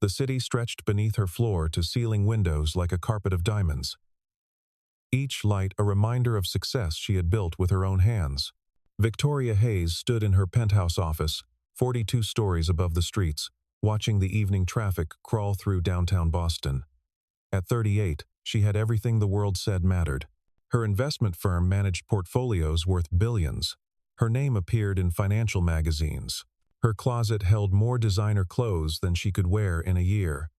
The city stretched beneath her floor-to-ceiling windows like a carpet of diamonds. Each light a reminder of success she had built with her own hands. Victoria Hayes stood in her penthouse office, 42 stories above the streets, watching the evening traffic crawl through downtown Boston. At 38, she had everything the world said mattered. Her investment firm managed portfolios worth billions. Her name appeared in financial magazines. Her closet held more designer clothes than she could wear in a year.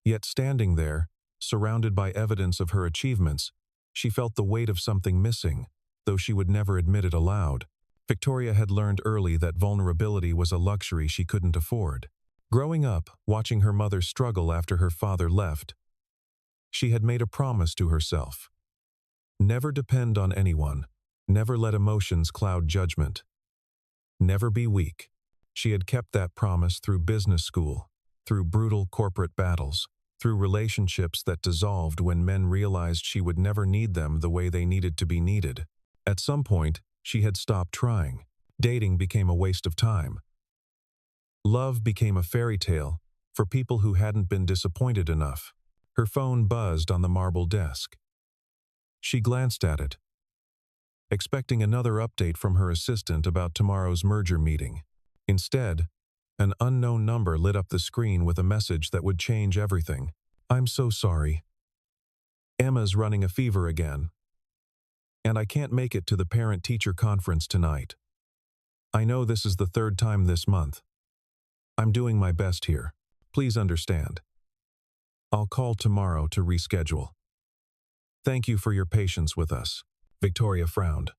Yet standing there, surrounded by evidence of her achievements, she felt the weight of something missing, though she would never admit it aloud. Victoria had learned early that vulnerability was a luxury she couldn't afford. Growing up, watching her mother struggle after her father left, she had made a promise to herself. Never depend on anyone. Never let emotions cloud judgment. Never be weak. She had kept that promise through business school, through brutal corporate battles, through relationships that dissolved when men realized she would never need them the way they needed to be needed. At some point, she had stopped trying. Dating became a waste of time. Love became a fairy tale for people who hadn't been disappointed enough. Her phone buzzed on the marble desk. She glanced at it, expecting another update from her assistant about tomorrow's merger meeting. Instead, an unknown number lit up the screen with a message that would change everything. "I'm so sorry. Emma's running a fever again, and I can't make it to the parent-teacher conference tonight. I know this is the third time this month. I'm doing my best here. Please understand. I'll call tomorrow to reschedule. Thank you for your patience with us." Victoria frowned.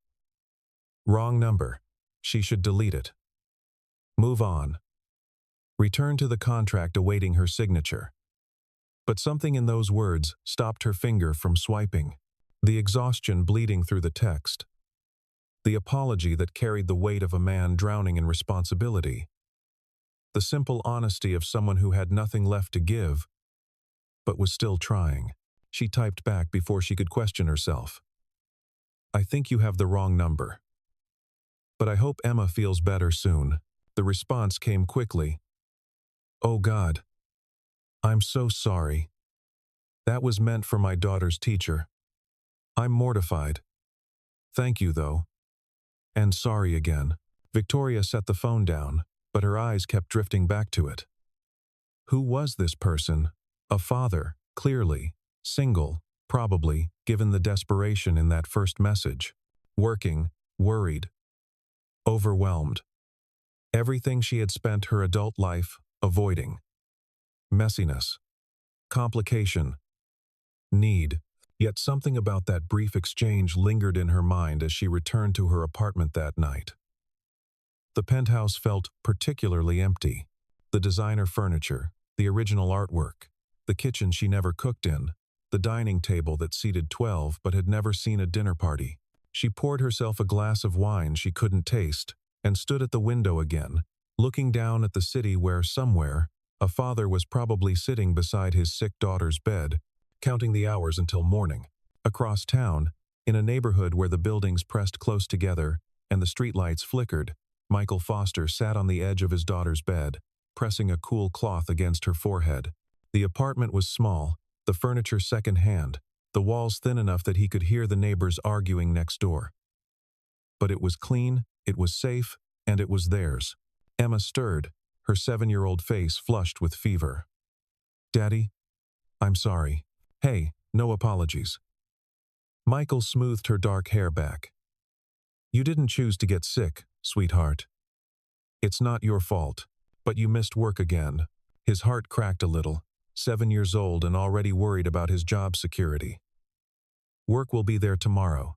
Wrong number. She should delete it. Move on. Return to the contract awaiting her signature. But something in those words stopped her finger from swiping. The exhaustion bleeding through the text. The apology that carried the weight of a man drowning in responsibility. The simple honesty of someone who had nothing left to give, but was still trying. She typed back before she could question herself. "I think you have the wrong number. But I hope Emma feels better soon." The response came quickly. "Oh God. I'm so sorry. That was meant for my daughter's teacher. I'm mortified. Thank you, though. And sorry again." Victoria set the phone down, but her eyes kept drifting back to it. Who was this person? A father, clearly. Single, probably, given the desperation in that first message. Working, worried, overwhelmed. Everything she had spent her adult life avoiding. Messiness, complication, need. Yet something about that brief exchange lingered in her mind as she returned to her apartment that night. The penthouse felt particularly empty. The designer furniture, the original artwork, the kitchen she never cooked in, the dining table that seated 12 but had never seen a dinner party. She poured herself a glass of wine she couldn't taste and stood at the window again, looking down at the city where somewhere a father was probably sitting beside his sick daughter's bed, counting the hours until morning. Across town, in a neighborhood where the buildings pressed close together and the streetlights flickered, Michael Foster sat on the edge of his daughter's bed, pressing a cool cloth against her forehead. The apartment was small, the furniture second-hand, the walls thin enough that he could hear the neighbors arguing next door. But it was clean, it was safe, and it was theirs. Emma stirred, her 7-year-old face flushed with fever. "Daddy, I'm sorry." "Hey, no apologies." Michael smoothed her dark hair back. "You didn't choose to get sick, sweetheart. It's not your fault, but you missed work again." His heart cracked a little. 7 years old and already worried about his job security. "Work will be there tomorrow.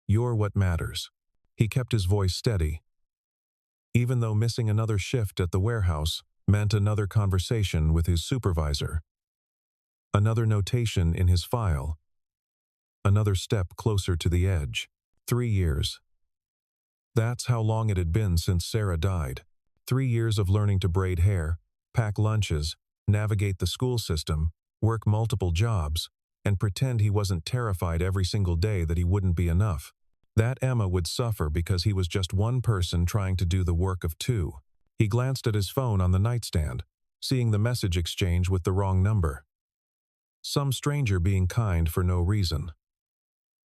You're what matters." He kept his voice steady, even though missing another shift at the warehouse meant another conversation with his supervisor. Another notation in his file. Another step closer to the edge. 3 years. That's how long it had been since Sarah died. 3 years of learning to braid hair, pack lunches, navigate the school system, work multiple jobs, and pretend he wasn't terrified every single day that he wouldn't be enough. That Emma would suffer because he was just one person trying to do the work of two. He glanced at his phone on the nightstand. seeing the message exchange with the wrong number. Some stranger being kind for no reason.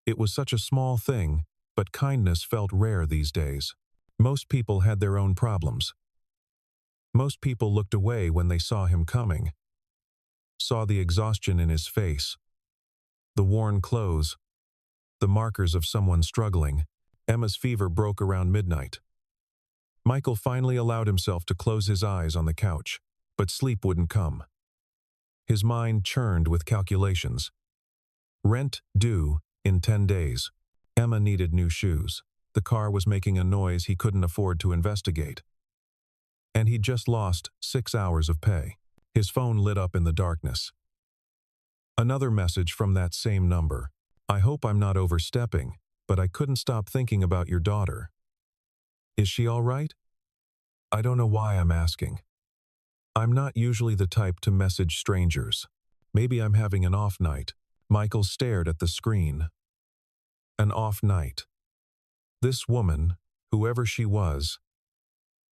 It was such a small thing, but kindness felt rare these days. Most people had their own problems. Most people looked away when they saw him coming. Saw the exhaustion in his face. The worn clothes. The markers of someone struggling. Emma's fever broke around midnight. Michael finally allowed himself to close his eyes on the couch, but sleep wouldn't come. His mind churned with calculations. Rent due in 10 days. Emma needed new shoes. The car was making a noise he couldn't afford to investigate. And he'd just lost 6 hours of pay. His phone lit up in the darkness. Another message from that same number. I hope I'm not overstepping, but I couldn't stop thinking about your daughter. Is she all right? I don't know why I'm asking. I'm not usually the type to message strangers. Maybe I'm having an off night. Michael stared at the screen. An off night. This woman, whoever she was,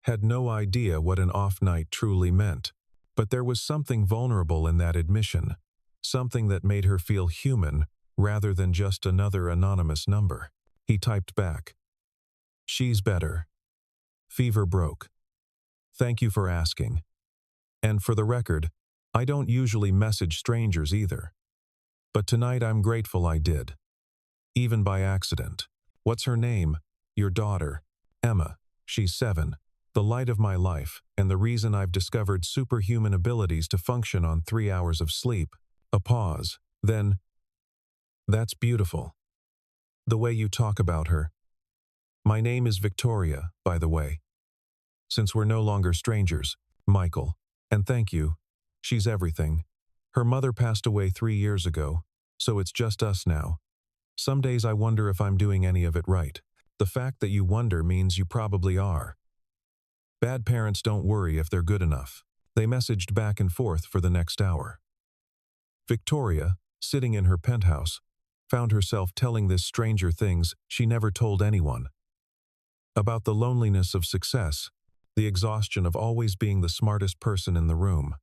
had no idea what an off night truly meant. But there was something vulnerable in that admission, something that made her feel human rather than just another anonymous number. He typed back. She's better. Fever broke. Thank you for asking. And for the record, I don't usually message strangers either. But tonight I'm grateful I did. Even by accident. What's her name? Your daughter. Emma. She's 7. The light of my life, and the reason I've discovered superhuman abilities to function on 3 hours of sleep. A pause. Then, that's beautiful. The way you talk about her. My name is Victoria, by the way. Since we're no longer strangers, Michael. And thank you. She's everything. Her mother passed away 3 years ago, so it's just us now. Some days I wonder if I'm doing any of it right. The fact that you wonder means you probably are. Bad parents don't worry if they're good enough. They messaged back and forth for the next hour. Victoria, sitting in her penthouse, found herself telling this stranger things she never told anyone. About the loneliness of success, the exhaustion of always being the smartest person in the room.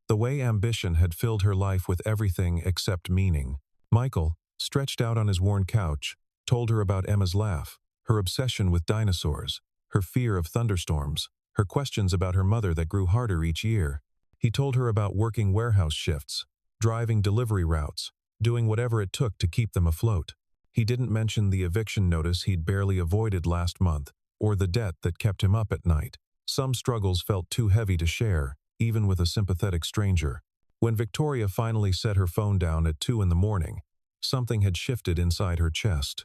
The way ambition had filled her life with everything except meaning. Michael, stretched out on his worn couch, told her about Emma's laugh, her obsession with dinosaurs, her fear of thunderstorms, her questions about her mother that grew harder each year. He told her about working warehouse shifts, driving delivery routes, doing whatever it took to keep them afloat. He didn't mention the eviction notice he'd barely avoided last month, or the debt that kept him up at night. Some struggles felt too heavy to share, even with a sympathetic stranger. When Victoria finally set her phone down at 2 in the morning, something had shifted inside her chest.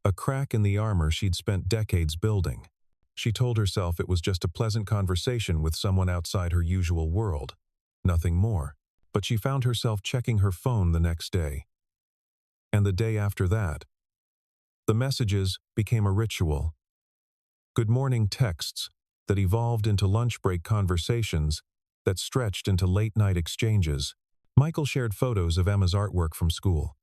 A crack in the armor she'd spent decades building. She told herself it was just a pleasant conversation with someone outside her usual world. Nothing more. But she found herself checking her phone the next day. And the day after that. The messages became a ritual. Good morning texts that evolved into lunch break conversations that stretched into late-night exchanges. Michael shared photos of Emma's artwork from school.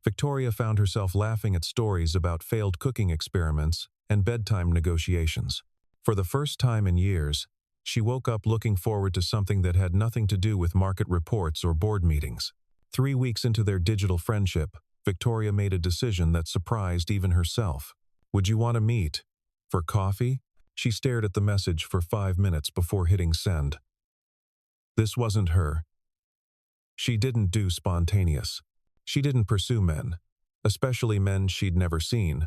Victoria found herself laughing at stories about failed cooking experiments and bedtime negotiations. For the first time in years, she woke up looking forward to something that had nothing to do with market reports or board meetings. 3 weeks into their digital friendship, Victoria made a decision that surprised even herself. Would you want to meet? For coffee? She stared at the message for 5 minutes before hitting send. This wasn't her. She didn't do spontaneous. She didn't pursue men, especially men she'd never seen.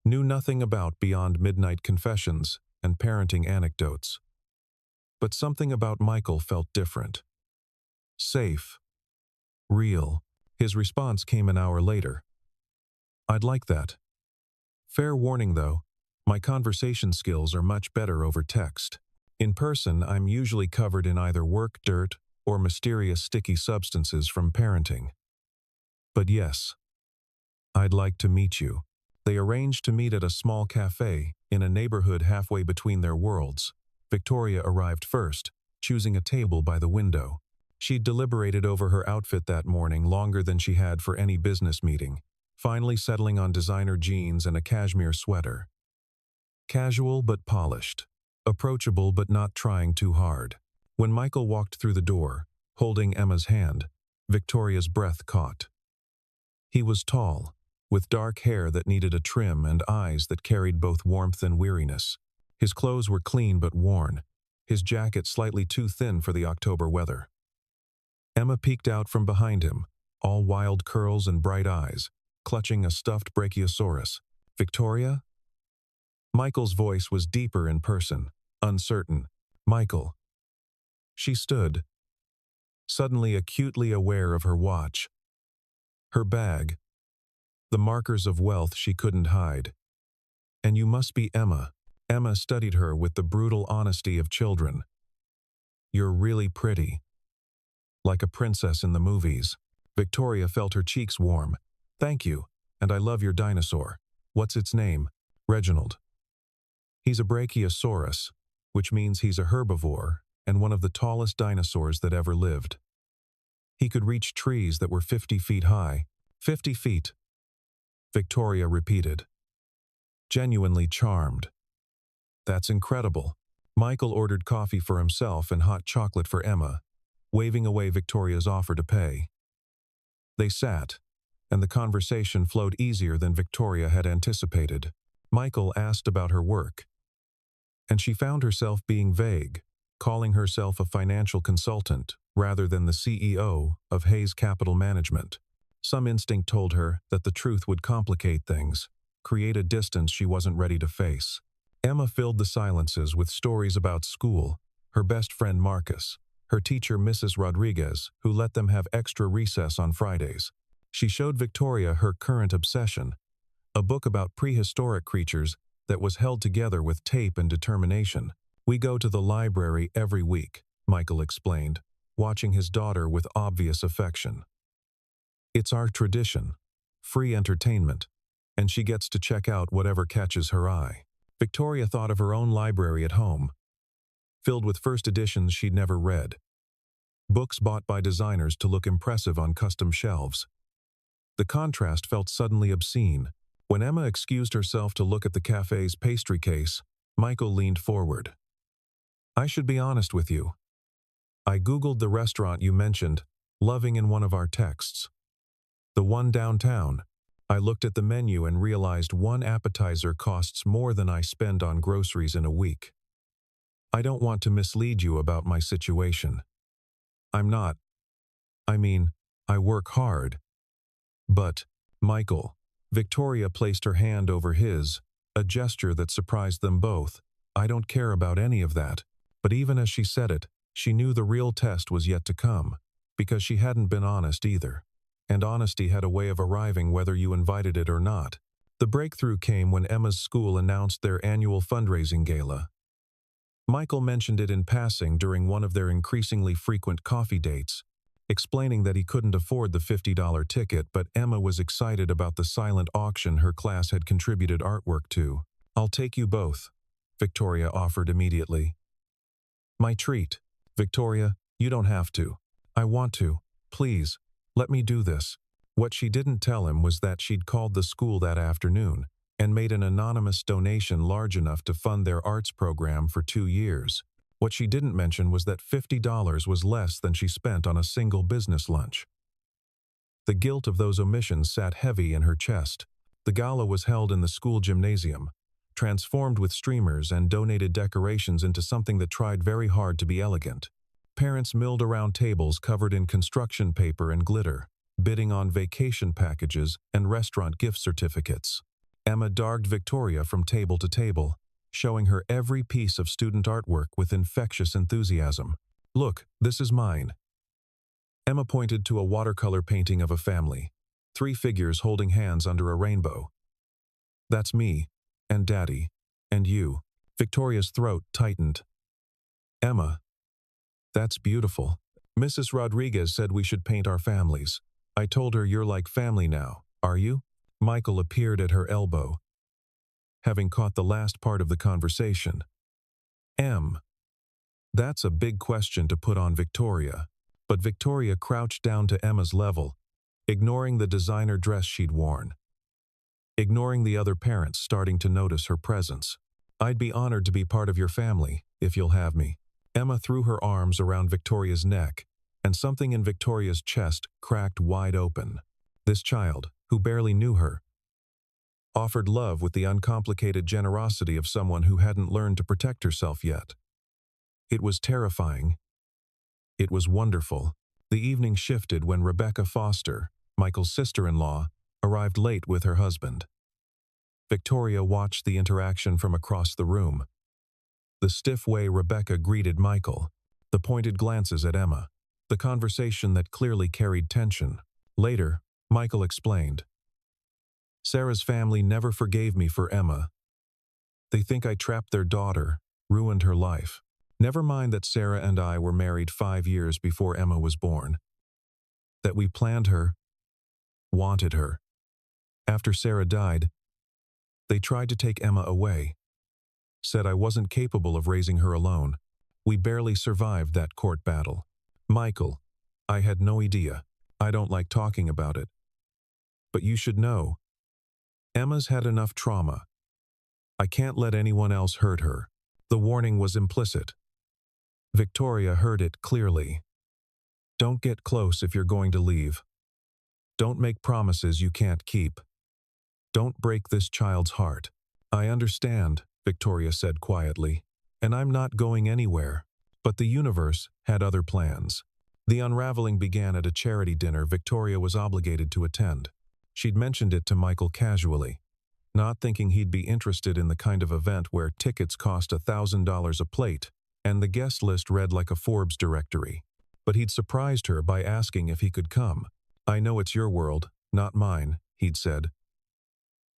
Knew nothing about beyond midnight confessions and parenting anecdotes. But something about Michael felt different. Safe. Real. His response came an hour later. I'd like that. Fair warning though, my conversation skills are much better over text. In person, I'm usually covered in either work dirt or mysterious sticky substances from parenting. But yes, I'd like to meet you. They arranged to meet at a small cafe in a neighborhood halfway between their worlds. Victoria arrived first, choosing a table by the window. She'd deliberated over her outfit that morning longer than she had for any business meeting, finally settling on designer jeans and a cashmere sweater. Casual but polished. approachable but not trying too hard. When Michael walked through the door, holding Emma's hand, Victoria's breath caught. He was tall, with dark hair that needed a trim and eyes that carried both warmth and weariness. His clothes were clean but worn, his jacket slightly too thin for the October weather. Emma peeked out from behind him, all wild curls and bright eyes, clutching a stuffed brachiosaurus. "Victoria?" Michael's voice was deeper in person, uncertain. "Michael." She stood, suddenly acutely aware of her watch, her bag, the markers of wealth she couldn't hide. "And you must be Emma." Emma studied her with the brutal honesty of children. "You're really pretty. Like a princess in the movies." Victoria felt her cheeks warm. "Thank you, and I love your dinosaur. What's its name?" "Reginald. He's a brachiosaurus, which means he's a herbivore and one of the tallest dinosaurs that ever lived. He could reach trees that were 50 feet high." 50 feet, Victoria repeated, genuinely charmed. "That's incredible." Michael ordered coffee for himself and hot chocolate for Emma, waving away Victoria's offer to pay. They sat, and the conversation flowed easier than Victoria had anticipated. Michael asked about her work, and she found herself being vague, calling herself a financial consultant rather than the CEO of Hayes Capital Management. Some instinct told her that the truth would complicate things, create a distance she wasn't ready to face. Emma filled the silences with stories about school, her best friend Marcus, her teacher Mrs. Rodriguez, who let them have extra recess on Fridays. She showed Victoria her current obsession, a book about prehistoric creatures that was held together with tape and determination. "We go to the library every week," Michael explained, watching his daughter with obvious affection. "It's our tradition, free entertainment, and she gets to check out whatever catches her eye." Victoria thought of her own library at home, filled with first editions she'd never read, books bought by designers to look impressive on custom shelves. The contrast felt suddenly obscene. When Emma excused herself to look at the cafe's pastry case, Michael leaned forward. "I should be honest with you. I Googled the restaurant you mentioned, loving in one of our texts. The one downtown. I looked at the menu and realized one appetizer costs more than I spend on groceries in a week. I don't want to mislead you about my situation. I'm not. I mean, I work hard. But, Michael." Victoria placed her hand over his, a gesture that surprised them both. "I don't care about any of that." But even as she said it, she knew the real test was yet to come, because she hadn't been honest either. And honesty had a way of arriving whether you invited it or not. The breakthrough came when Emma's school announced their annual fundraising gala. Michael mentioned it in passing during one of their increasingly frequent coffee dates, explaining that he couldn't afford the $50 ticket, but Emma was excited about the silent auction her class had contributed artwork to. "I'll take you both," Victoria offered immediately. "My treat." "Victoria, you don't have to." "I want to. Please, let me do this." What she didn't tell him was that she'd called the school that afternoon and made an anonymous donation large enough to fund their arts program for 2 years. What she didn't mention was that $50 was less than she spent on a single business lunch. The guilt of those omissions sat heavy in her chest. The gala was held in the school gymnasium, transformed with streamers and donated decorations into something that tried very hard to be elegant. Parents milled around tables covered in construction paper and glitter, bidding on vacation packages and restaurant gift certificates. Emma darted Victoria from table to table, showing her every piece of student artwork with infectious enthusiasm. "Look, this is mine." Emma pointed to a watercolor painting of a family, 3 figures holding hands under a rainbow. "That's me, and Daddy, and you." Victoria's throat tightened. "Emma, that's beautiful. Mrs. Rodriguez said we should paint our families. I told her you're like family now, are you?" Michael appeared at her elbow, having caught the last part of the conversation. That's a big question to put on Victoria." But Victoria crouched down to Emma's level, ignoring the designer dress she'd worn, ignoring the other parents starting to notice her presence. I'd be honored to be part of your family, if you'll have me. Emma threw her arms around Victoria's neck, and something in Victoria's chest cracked wide open. This child, who barely knew her, offered love with the uncomplicated generosity of someone who hadn't learned to protect herself yet. It was terrifying. It was wonderful. The evening shifted when Rebecca Foster, Michael's sister-in-law, arrived late with her husband. Victoria watched the interaction from across the room. The stiff way Rebecca greeted Michael, the pointed glances at Emma, the conversation that clearly carried tension. Later, Michael explained, "Sarah's family never forgave me for Emma. They think I trapped their daughter, ruined her life. Never mind that Sarah and I were married 5 years before Emma was born. That we planned her, wanted her. After Sarah died, they tried to take Emma away. Said I wasn't capable of raising her alone. We barely survived that court battle. Michael, I had no idea. I don't like talking about it. But you should know. Emma's had enough trauma. I can't let anyone else hurt her." The warning was implicit. Victoria heard it clearly. Don't get close if you're going to leave. Don't make promises you can't keep. Don't break this child's heart. I understand, Victoria said quietly, and I'm not going anywhere. But the universe had other plans. The unraveling began at a charity dinner Victoria was obligated to attend. She'd mentioned it to Michael casually, not thinking he'd be interested in the kind of event where tickets cost $1,000 a plate, and the guest list read like a Forbes directory. But he'd surprised her by asking if he could come. "I know it's your world, not mine," he'd said.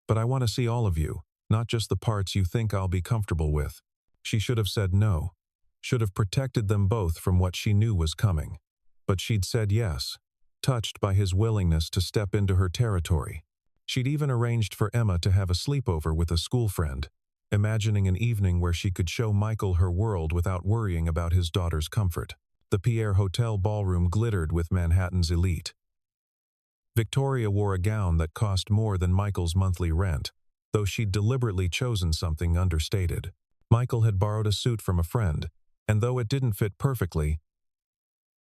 "But I want to see all of you, not just the parts you think I'll be comfortable with." She should have said no. Should have protected them both from what she knew was coming. But she'd said yes, touched by his willingness to step into her territory. She'd even arranged for Emma to have a sleepover with a school friend, imagining an evening where she could show Michael her world without worrying about his daughter's comfort. The Pierre Hotel ballroom glittered with Manhattan's elite. Victoria wore a gown that cost more than Michael's monthly rent, though she'd deliberately chosen something understated. Michael had borrowed a suit from a friend, and though it didn't fit perfectly,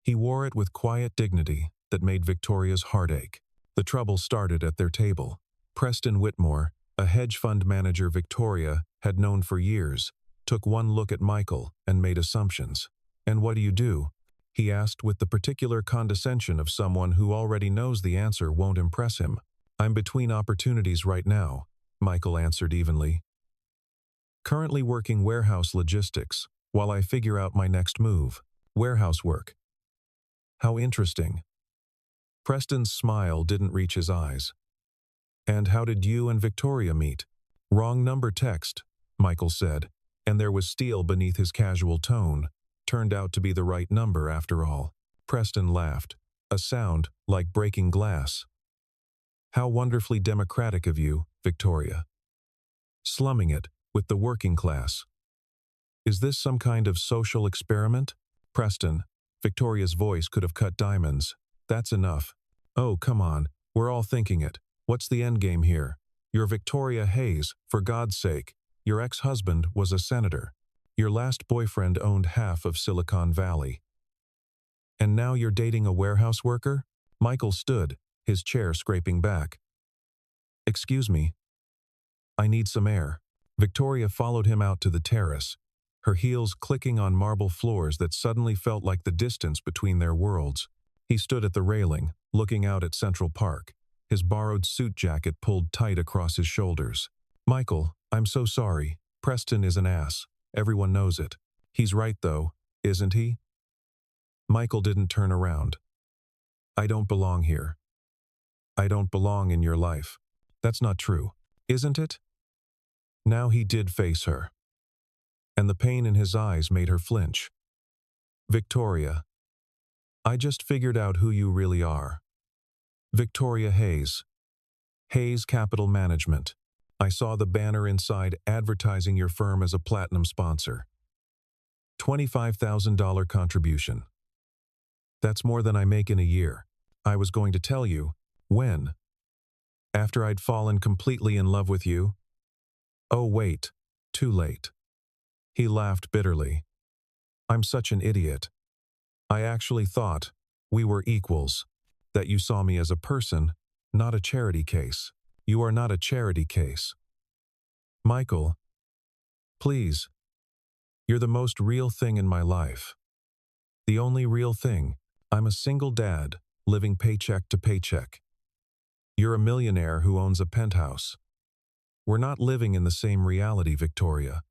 he wore it with quiet dignity that made Victoria's heart ache. The trouble started at their table. Preston Whitmore, a hedge fund manager Victoria had known for years, took one look at Michael and made assumptions. "And what do you do?" he asked with the particular condescension of someone who already knows the answer won't impress him. "I'm between opportunities right now," Michael answered evenly. "Currently working warehouse logistics, while I figure out my next move. Warehouse work. How interesting." Preston's smile didn't reach his eyes. "And how did you and Victoria meet?" "Wrong number text," Michael said, and there was steel beneath his casual tone. Turned out to be the right number after all. Preston laughed, a sound like breaking glass. "How wonderfully democratic of you, Victoria. Slumming it with the working class. Is this some kind of social experiment?" "Preston," Victoria's voice could have cut diamonds. "That's enough. Oh, come on, we're all thinking it. What's the endgame here? You're Victoria Hayes, for God's sake. Your ex-husband was a senator. Your last boyfriend owned half of Silicon Valley. And now you're dating a warehouse worker?" Michael stood, his chair scraping back. "Excuse me. I need some air." Victoria followed him out to the terrace, her heels clicking on marble floors that suddenly felt like the distance between their worlds. He stood at the railing, looking out at Central Park, his borrowed suit jacket pulled tight across his shoulders. "Michael, I'm so sorry. Preston is an ass. Everyone knows it. He's right though, isn't he?" Michael didn't turn around. "I don't belong here. I don't belong in your life." "That's not true, isn't it?" Now he did face her, and the pain in his eyes made her flinch. "Victoria, I just figured out who you really are. Victoria Hayes. Hayes Capital Management. I saw the banner inside advertising your firm as a platinum sponsor. $25,000 contribution. That's more than I make in a year. I was going to tell you. When? After I'd fallen completely in love with you? Oh, wait. Too late. He laughed bitterly. I'm such an idiot. I actually thought we were equals, that you saw me as a person, not a charity case. You are not a charity case. Michael, please. You're the most real thing in my life. The only real thing. I'm a single dad, living paycheck to paycheck. You're a millionaire who owns a penthouse. We're not living in the same reality, Victoria.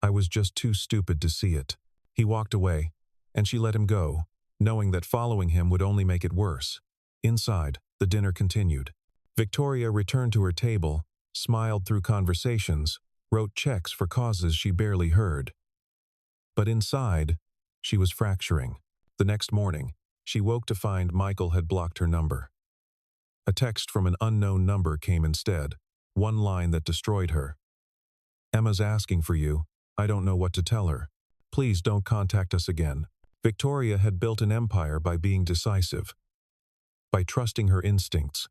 I was just too stupid to see it. He walked away, and she let him go, knowing that following him would only make it worse. Inside, the dinner continued. Victoria returned to her table, smiled through conversations, wrote checks for causes she barely heard. But inside, she was fracturing. The next morning, she woke to find Michael had blocked her number. A text from an unknown number came instead, one line that destroyed her. Emma's asking for you. I don't know what to tell her. Please don't contact us again. Victoria had built an empire by being decisive, by trusting her instincts,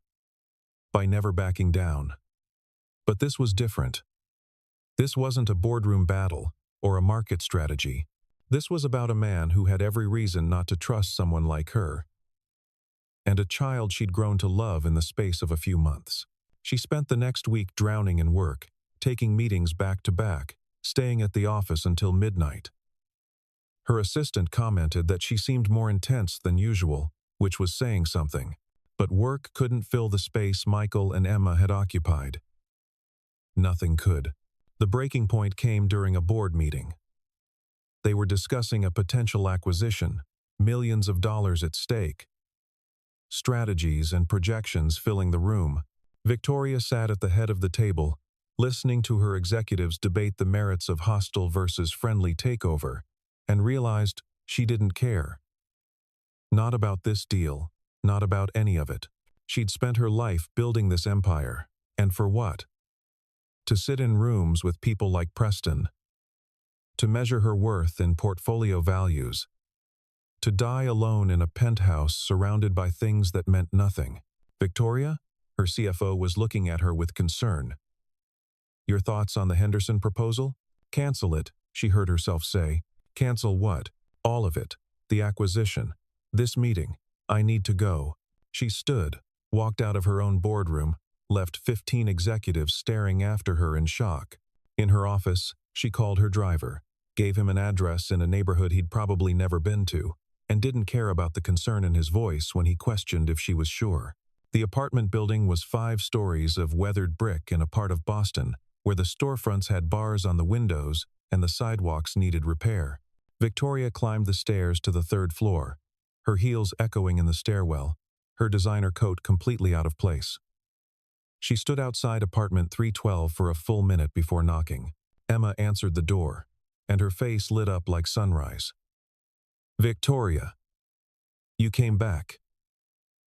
by never backing down. But this was different. This wasn't a boardroom battle or a market strategy. This was about a man who had every reason not to trust someone like her, and a child she'd grown to love in the space of a few months. She spent the next week drowning in work, taking meetings back to back, staying at the office until midnight. Her assistant commented that she seemed more intense than usual, which was saying something, but work couldn't fill the space Michael and Emma had occupied. Nothing could. The breaking point came during a board meeting. They were discussing a potential acquisition, millions of dollars at stake. Strategies and projections filling the room. Victoria sat at the head of the table, listening to her executives debate the merits of hostile versus friendly takeover, and realized she didn't care. Not about this deal, not about any of it. She'd spent her life building this empire, and for what? To sit in rooms with people like Preston. To measure her worth in portfolio values. To die alone in a penthouse surrounded by things that meant nothing. Victoria? Her CFO was looking at her with concern. Your thoughts on the Henderson proposal? Cancel it, she heard herself say. Cancel what? All of it. The acquisition. This meeting. I need to go. She stood, walked out of her own boardroom, left 15 executives staring after her in shock. In her office, she called her driver, gave him an address in a neighborhood he'd probably never been to, and didn't care about the concern in his voice when he questioned if she was sure. The apartment building was 5 stories of weathered brick in a part of Boston, where the storefronts had bars on the windows and the sidewalks needed repair. Victoria climbed the stairs to the 3rd floor, her heels echoing in the stairwell, her designer coat completely out of place. She stood outside apartment 312 for a full minute before knocking. Emma answered the door, and her face lit up like sunrise. Victoria. You came back.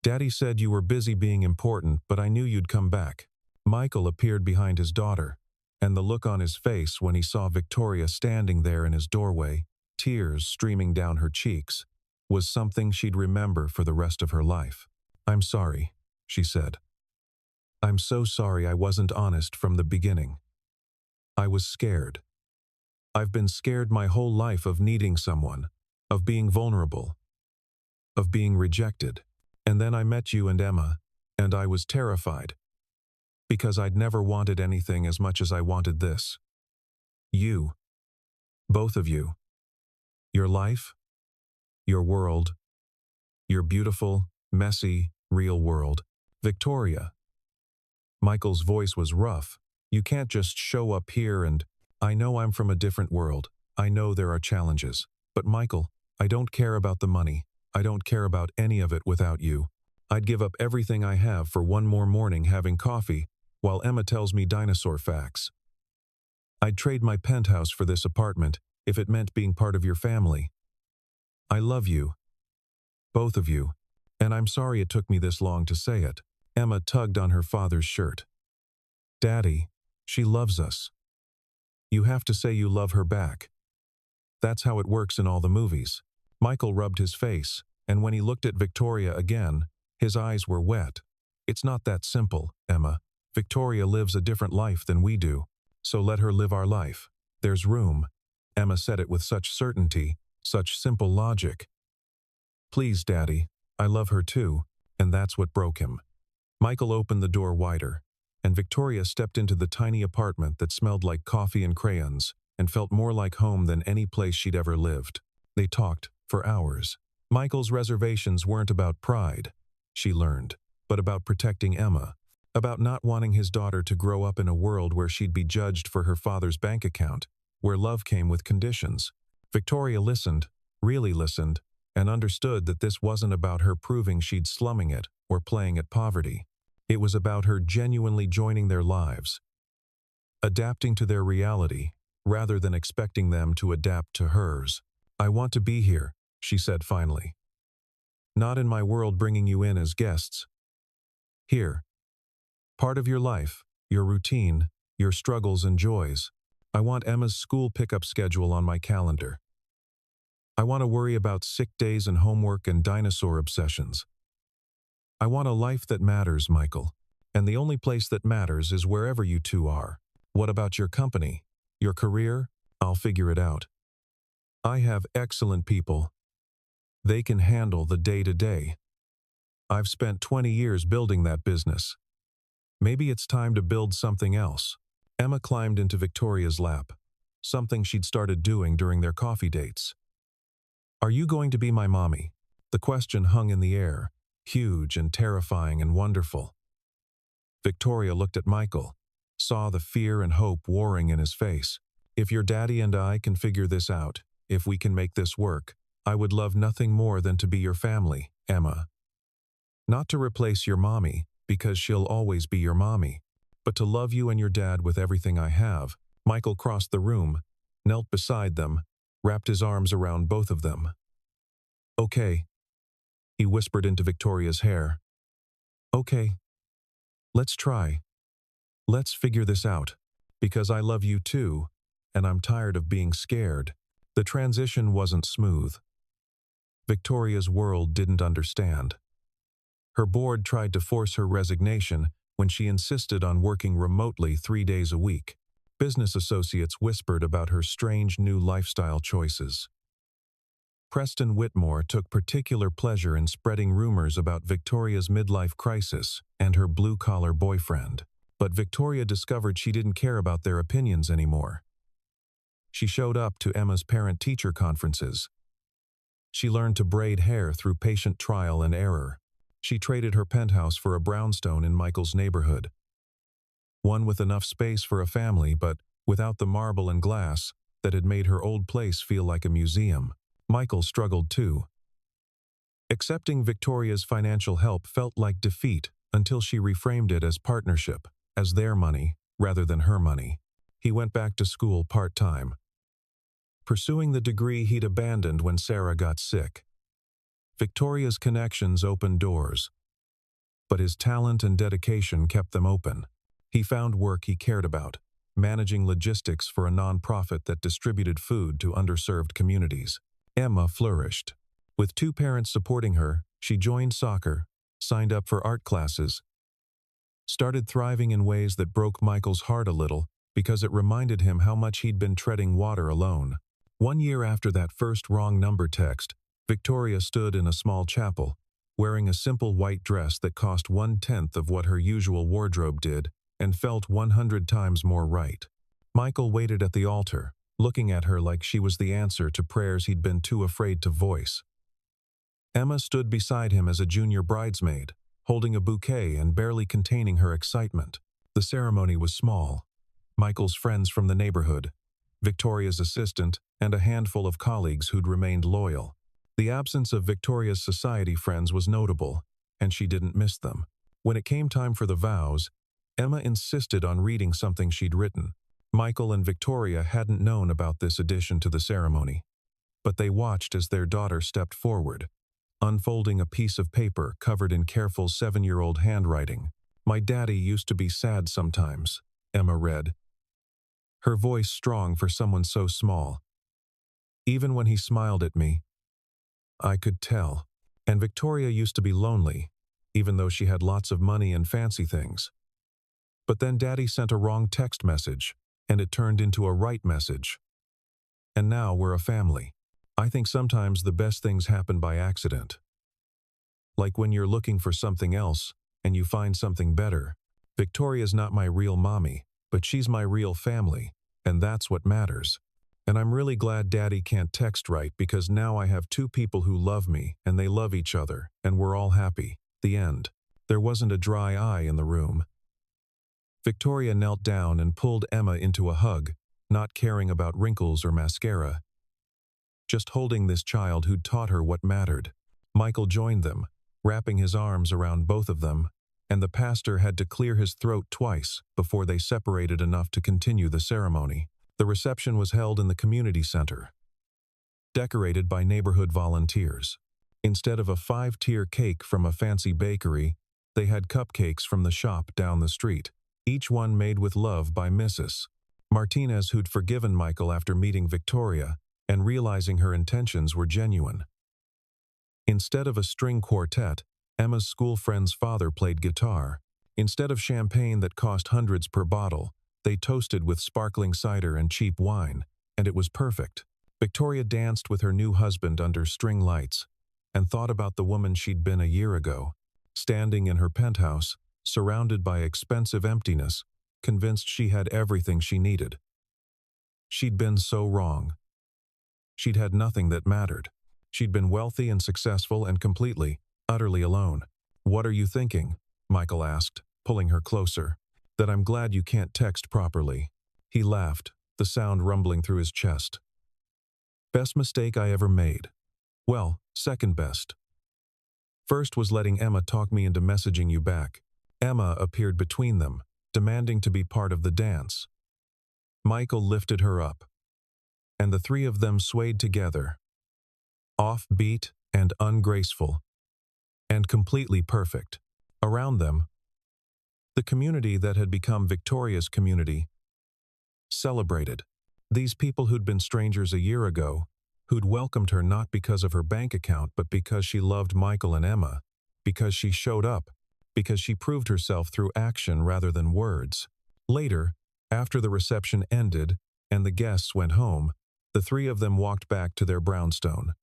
Daddy said you were busy being important, but I knew you'd come back. Michael appeared behind his daughter, and the look on his face when he saw Victoria standing there in his doorway, tears streaming down her cheeks, was something she'd remember for the rest of her life. I'm sorry, she said. I'm so sorry I wasn't honest from the beginning. I was scared. I've been scared my whole life of needing someone, of being vulnerable, of being rejected. And then I met you and Emma, and I was terrified. Because I'd never wanted anything as much as I wanted this. You. Both of you. Your life, your world, your beautiful, messy, real world. Victoria. Michael's voice was rough. You can't just show up here and, I know I'm from a different world. I know there are challenges. But Michael, I don't care about the money. I don't care about any of it without you. I'd give up everything I have for one more morning having coffee while Emma tells me dinosaur facts. I'd trade my penthouse for this apartment if it meant being part of your family. I love you. Both of you. And I'm sorry it took me this long to say it. Emma tugged on her father's shirt. Daddy, she loves us. You have to say you love her back. That's how it works in all the movies. Michael rubbed his face, and when he looked at Victoria again, his eyes were wet. It's not that simple, Emma. Victoria lives a different life than we do. So let her live our life. There's room." Emma said it with such certainty, such simple logic. "Please, Daddy, I love her too," and that's what broke him. Michael opened the door wider, and Victoria stepped into the tiny apartment that smelled like coffee and crayons, and felt more like home than any place she'd ever lived. They talked for hours. Michael's reservations weren't about pride, she learned, but about protecting Emma, about not wanting his daughter to grow up in a world where she'd be judged for her father's bank account, where love came with conditions. Victoria listened, really listened, and understood that this wasn't about her proving she'd slumming it or playing at poverty. It was about her genuinely joining their lives, adapting to their reality, rather than expecting them to adapt to hers. "I want to be here," she said finally. "Not in my world bringing you in as guests. Here. Part of your life, your routine, your struggles and joys. I want Emma's school pickup schedule on my calendar. I want to worry about sick days and homework and dinosaur obsessions. I want a life that matters, Michael. And the only place that matters is wherever you two are. What about your company? Your career? I'll figure it out. I have excellent people. They can handle the day-to-day. I've spent 20 years building that business. Maybe it's time to build something else." Emma climbed into Victoria's lap, something she'd started doing during their coffee dates. "Are you going to be my mommy?" The question hung in the air, huge and terrifying and wonderful. Victoria looked at Michael, saw the fear and hope warring in his face. "If your daddy and I can figure this out, if we can make this work, I would love nothing more than to be your family, Emma. Not to replace your mommy, because she'll always be your mommy, but to love you and your dad with everything I have." Michael crossed the room, knelt beside them, wrapped his arms around both of them. "Okay," he whispered into Victoria's hair. "Okay. Let's try. Let's figure this out. Because I love you too, and I'm tired of being scared." The transition wasn't smooth. Victoria's world didn't understand. Her board tried to force her resignation when she insisted on working remotely 3 days a week. Business associates whispered about her strange new lifestyle choices. Preston Whitmore took particular pleasure in spreading rumors about Victoria's midlife crisis and her blue-collar boyfriend. But Victoria discovered she didn't care about their opinions anymore. She showed up to Emma's parent-teacher conferences. She learned to braid hair through patient trial and error. She traded her penthouse for a brownstone in Michael's neighborhood. One with enough space for a family, but without the marble and glass that had made her old place feel like a museum. Michael struggled too. Accepting Victoria's financial help felt like defeat until she reframed it as partnership, as their money rather than her money. He went back to school part-time, pursuing the degree he'd abandoned when Sarah got sick. Victoria's connections opened doors, but his talent and dedication kept them open. He found work he cared about, managing logistics for a nonprofit that distributed food to underserved communities. Emma flourished. With 2 parents supporting her, she joined soccer, signed up for art classes, started thriving in ways that broke Michael's heart a little because it reminded him how much he'd been treading water alone. 1 year after that first wrong number text, Victoria stood in a small chapel, wearing a simple white dress that cost 1/10 of what her usual wardrobe did and felt 100 times more right. Michael waited at the altar, looking at her like she was the answer to prayers he'd been too afraid to voice. Emma stood beside him as a junior bridesmaid, holding a bouquet and barely containing her excitement. The ceremony was small. Michael's friends from the neighborhood, Victoria's assistant, and a handful of colleagues who'd remained loyal. The absence of Victoria's society friends was notable, and she didn't miss them. When it came time for the vows, Emma insisted on reading something she'd written. Michael and Victoria hadn't known about this addition to the ceremony, but they watched as their daughter stepped forward, unfolding a piece of paper covered in careful 7-year-old handwriting. "My daddy used to be sad sometimes," Emma read, her voice strong for someone so small. "Even when he smiled at me, I could tell. And Victoria used to be lonely, even though she had lots of money and fancy things. But then Daddy sent a wrong text message, and it turned into a right message. And now we're a family. I think sometimes the best things happen by accident. Like when you're looking for something else, and you find something better. Victoria's not my real mommy, but she's my real family, and that's what matters. And I'm really glad Daddy can't text right because now I have two people who love me and they love each other, and we're all happy. The end. There wasn't a dry eye in the room. Victoria knelt down and pulled Emma into a hug, not caring about wrinkles or mascara. Just holding this child who'd taught her what mattered. Michael joined them, wrapping his arms around both of them, and the pastor had to clear his throat twice before they separated enough to continue the ceremony. The reception was held in the community center, decorated by neighborhood volunteers. Instead of a 5-tier cake from a fancy bakery, they had cupcakes from the shop down the street, each one made with love by Mrs. Martinez, who'd forgiven Michael after meeting Victoria and realizing her intentions were genuine. Instead of a string quartet, Emma's school friend's father played guitar. Instead of champagne that cost hundreds per bottle, they toasted with sparkling cider and cheap wine, and it was perfect. Victoria danced with her new husband under string lights and thought about the woman she'd been a year ago, standing in her penthouse, surrounded by expensive emptiness, convinced she had everything she needed. She'd been so wrong. She'd had nothing that mattered. She'd been wealthy and successful and completely, utterly alone. "What are you thinking?" Michael asked, pulling her closer. "That I'm glad you can't text properly." He laughed, the sound rumbling through his chest. "Best mistake I ever made. Well, second best. First was letting Emma talk me into messaging you back." Emma appeared between them, demanding to be part of the dance. Michael lifted her up, and the three of them swayed together, offbeat and ungraceful, and completely perfect. Around them, the community that had become Victoria's community celebrated. These people who'd been strangers a year ago, who'd welcomed her not because of her bank account but because she loved Michael and Emma, because she showed up, because she proved herself through action rather than words. Later, after the reception ended and the guests went home, the three of them walked back to their brownstone.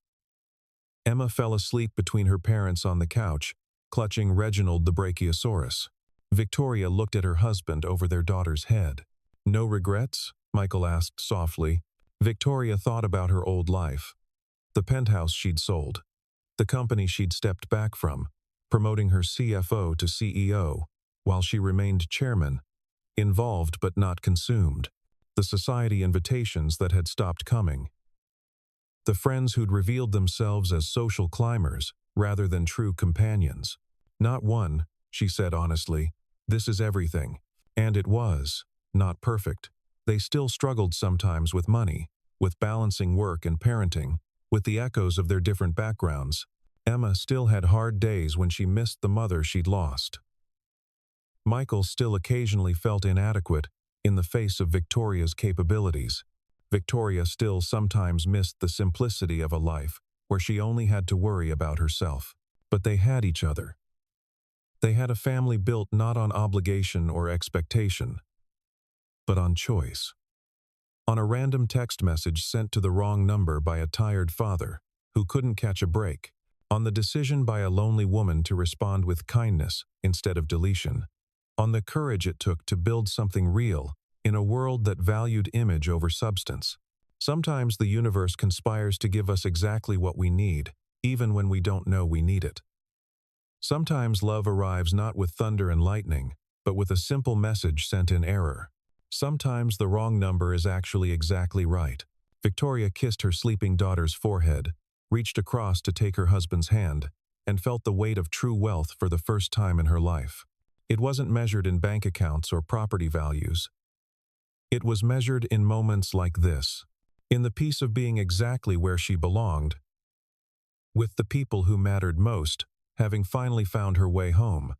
Emma fell asleep between her parents on the couch, clutching Reginald the Brachiosaurus. Victoria looked at her husband over their daughter's head. "No regrets?" Michael asked softly. Victoria thought about her old life. The penthouse she'd sold. The company she'd stepped back from, promoting her CFO to CEO, while she remained chairman, involved but not consumed. The society invitations that had stopped coming. The friends who'd revealed themselves as social climbers rather than true companions. "Not one," she said honestly. "This is everything." And it was not perfect. They still struggled sometimes with money, with balancing work and parenting, with the echoes of their different backgrounds. Emma still had hard days when she missed the mother she'd lost. Michael still occasionally felt inadequate in the face of Victoria's capabilities. Victoria still sometimes missed the simplicity of a life where she only had to worry about herself. But they had each other. They had a family built not on obligation or expectation, but on choice. On a random text message sent to the wrong number by a tired father who couldn't catch a break. On the decision by a lonely woman to respond with kindness instead of deletion. On the courage it took to build something real in a world that valued image over substance. Sometimes the universe conspires to give us exactly what we need, even when we don't know we need it. Sometimes love arrives not with thunder and lightning, but with a simple message sent in error. Sometimes the wrong number is actually exactly right. Victoria kissed her sleeping daughter's forehead, reached across to take her husband's hand, and felt the weight of true wealth for the first time in her life. It wasn't measured in bank accounts or property values. It was measured in moments like this, in the peace of being exactly where she belonged, with the people who mattered most, having finally found her way home.